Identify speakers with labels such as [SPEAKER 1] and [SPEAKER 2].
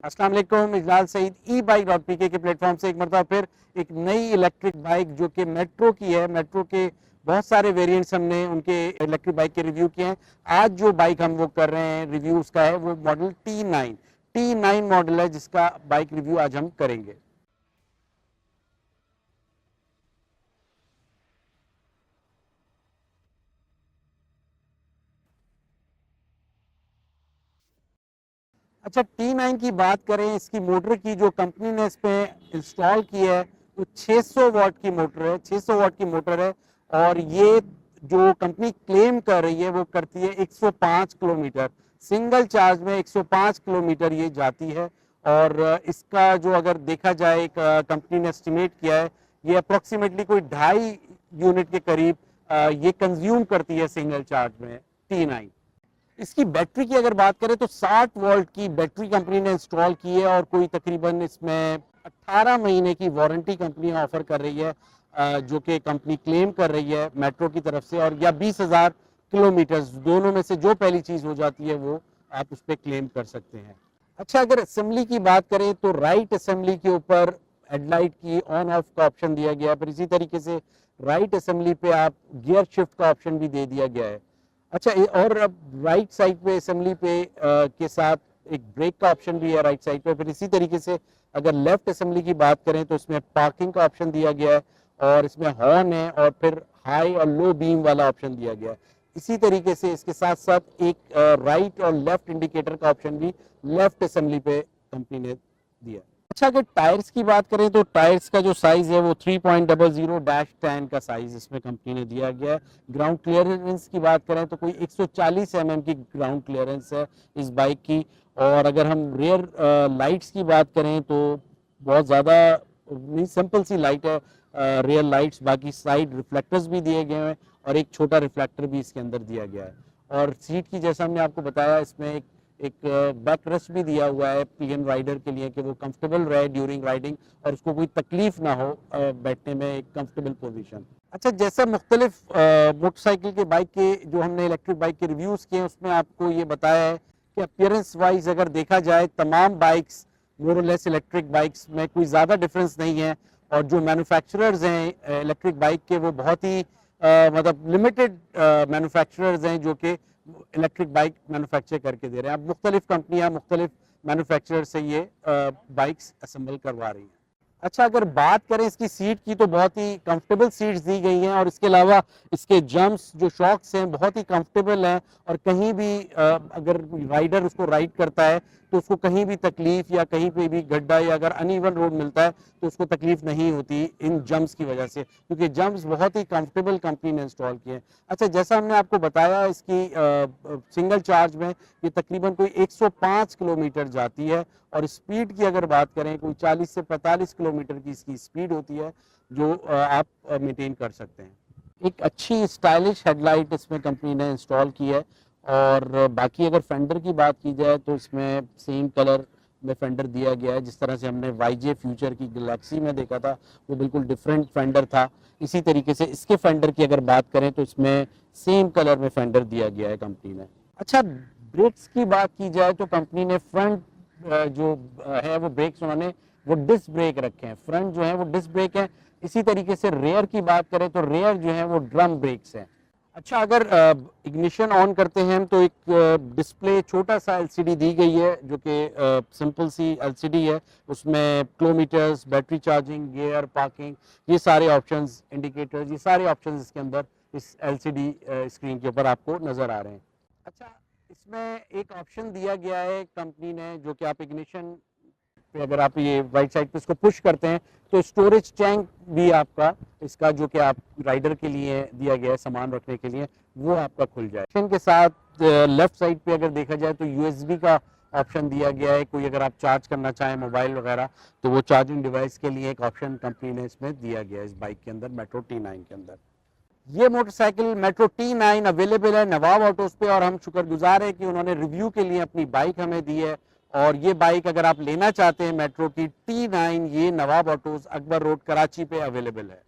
[SPEAKER 1] अस्सलाम वालेकुम, इजलाल सईद e-bike.pk के प्लेटफॉर्म से एक मरतबा फिर एक नई इलेक्ट्रिक बाइक जो कि मेट्रो की है। मेट्रो के बहुत सारे वेरिएंट्स हमने उनके इलेक्ट्रिक बाइक के रिव्यू किए हैं। आज जो बाइक हम वो कर रहे हैं रिव्यू उसका है वो मॉडल T9 मॉडल है जिसका बाइक रिव्यू आज हम करेंगे। अच्छा, T9 की बात करें, इसकी मोटर की जो कंपनी ने इस पे इंस्टॉल की है वो 600 वाट की मोटर है। 600 वाट की मोटर है और ये जो कंपनी क्लेम कर रही है वो करती है 105 किलोमीटर सिंगल चार्ज में। 105 किलोमीटर ये जाती है और इसका जो अगर देखा जाए कंपनी ने एस्टिमेट किया है ये अप्रोक्सीमेटली कोई 2.5 यूनिट के करीब ये कंज्यूम करती है सिंगल चार्ज में T9। इसकी बैटरी की अगर बात करें तो 60 वोल्ट की बैटरी कंपनी ने इंस्टॉल की है और कोई तकरीबन इसमें 18 महीने की वारंटी कंपनी ऑफर कर रही है, जो कि कंपनी क्लेम कर रही है मेट्रो की तरफ से, और या 20,000 किलोमीटर, दोनों में से जो पहली चीज हो जाती है वो आप उस पर क्लेम कर सकते हैं। अच्छा, अगर असेंबली की बात करें तो राइट असेंबली के ऊपर हेडलाइट की ऑन ऑफ का ऑप्शन दिया गया है, फिर इसी तरीके से राइट असेंबली पे आप गियर शिफ्ट का ऑप्शन भी दे दिया गया है। अच्छा, और अब राइट साइड पे असेंबली पे के साथ एक ब्रेक का ऑप्शन भी है राइट साइड पे। फिर इसी तरीके से अगर लेफ्ट असेंबली की बात करें तो इसमें पार्किंग का ऑप्शन दिया गया है और इसमें हॉर्न है और फिर हाई और लो बीम वाला ऑप्शन दिया गया है। इसी तरीके से इसके साथ साथ एक राइट और लेफ्ट इंडिकेटर का ऑप्शन भी लेफ्ट असेंबली पे कंपनी ने दिया। अच्छा, अगर टायर्स की बात करें तो टायर्स का जो साइज है वो 3.00-10 का साइज इसमें कंपनी ने दिया गया है। ग्राउंड क्लियरेंस की बात करें तो कोई 140 mm की ग्राउंड क्लियरेंस है इस बाइक की। और अगर हम रियर लाइट्स की बात करें तो बहुत ज़्यादा सिंपल सी लाइट है रियर लाइट्स, बाकी साइड रिफ्लेक्टर्स भी दिए गए हैं और एक छोटा रिफ्लेक्टर भी इसके अंदर दिया गया है। और सीट की जैसा हमने आपको बताया इसमें एक बैक रेस्ट भी दिया हुआ है पीएम राइडर के लिए कि वो कंफर्टेबल रहे ड्यूरिंग राइडिंग और उसको कोई तकलीफ ना हो बैठने में, एक कंफर्टेबल पोजीशन। अच्छा, जैसे मुख्तलिफ मोटरसाइकिल के बाइक के जो हमने इलेक्ट्रिक बाइक के रिव्यूज किए उसमें आपको ये बताया है कि अपीयरेंस वाइज अगर देखा जाए तमाम बाइक्स मोरलेस इलेक्ट्रिक बाइक्स में कोई ज़्यादा डिफरेंस नहीं है और जो मैन्युफैक्चरर्स हैं इलेक्ट्रिक बाइक के वो बहुत ही मतलब लिमिटेड मैन्युफैक्चरर्स हैं जो कि इलेक्ट्रिक बाइक मैन्युफैक्चर करके दे रहे हैं। अब मुख्तलिफ कंपनियां मुख्तलिफ मैन्युफैक्चरर से ये बाइक्स असेंबल करवा रही हैं। अच्छा, अगर बात करें इसकी सीट की तो बहुत ही कंफर्टेबल सीट्स दी गई हैं और इसके अलावा इसके जंप्स जो शॉक्स हैं बहुत ही कंफर्टेबल हैं और कहीं भी अगर राइडर उसको राइड करता है तो उसको कहीं भी तकलीफ या कहीं पे भी गड्ढा या अगर अनइवन रोड मिलता है तो उसको तकलीफ नहीं होती इन जंप्स की वजह से, क्योंकि जंप्स बहुत ही कंफर्टेबल कंपनी ने इंस्टॉल किए हैं। अच्छा, जैसा हमने आपको बताया इसकी सिंगल चार्ज में ये तकरीबन कोई 105 किलोमीटर जाती है और स्पीड की अगर बात करें कोई 40 से 45 किलोमीटर की इसकी स्पीड होती है जो आप मेंटेन कर सकते हैं। एक अच्छी स्टाइलिश हेडलाइट इसमें कंपनी ने इंस्टॉल की है और बाकी अगर फेंडर की बात की जाए तो इसमें सेम कलर में फेंडर दिया गया है। जिस तरह से हमने वाईजे फ्यूचर की गैलेक्सी में देखा था वो बिल्कुल डिफरेंट फेंडर था, इसी तरीके से इसके फेंडर की अगर बात करें तो इसमें सेम कलर में फेंडर दिया गया है कंपनी ने। अच्छा, ब्रेक्स की बात की जाए तो कंपनी ने फ्रंट जो है वो ब्रेक्स उन्होंने वो डिस्क ब्रेक रखे हैं, फ्रंट जो है वो डिस्क ब्रेक है। इसी तरीके से रेयर की बात करें तो रेयर जो है वो ड्रम ब्रेक्स हैं। अच्छा, अगर इग्निशन ऑन करते हैं तो एक डिस्प्ले छोटा सा एलसीडी दी गई है जो कि सिंपल सी एलसीडी है, उसमें kilometres, battery charging, gear, parking, ये सारे ऑप्शंस, इंडिकेटर्स, ये सारे ऑप्शंस इसके अंदर इस एलसीडी स्क्रीन के ऊपर आपको नजर आ रहे हैं। अच्छा, इसमें एक ऑप्शन दिया गया है कंपनी ने जो कि आप इग्निशन पे अगर आप ये राइट साइड पे इसको पुश करते हैं तो स्टोरेज टैंक भी आपका इसका जो कि आप राइडर के लिए दिया गया है सामान रखने के लिए वो आपका खुल जाए। के साथ लेफ्ट साइड पे अगर देखा जाए तो यूएसबी का ऑप्शन दिया गया है, कोई अगर आप चार्ज करना चाहें मोबाइल वगैरह तो वो चार्जिंग डिवाइस के लिए एक ऑप्शन कंपनी ने इसमें दिया गया है इस बाइक के अंदर, मेट्रो T9 के अंदर। ये मोटरसाइकिल मेट्रो T9 अवेलेबल है नवाब ऑटोज पे और हम शुक्रगुजार हैं कि उन्होंने रिव्यू के लिए अपनी बाइक हमें दी है। और ये बाइक अगर आप लेना चाहते हैं मेट्रो की T9, ये नवाब ऑटोज अकबर रोड कराची पे अवेलेबल है।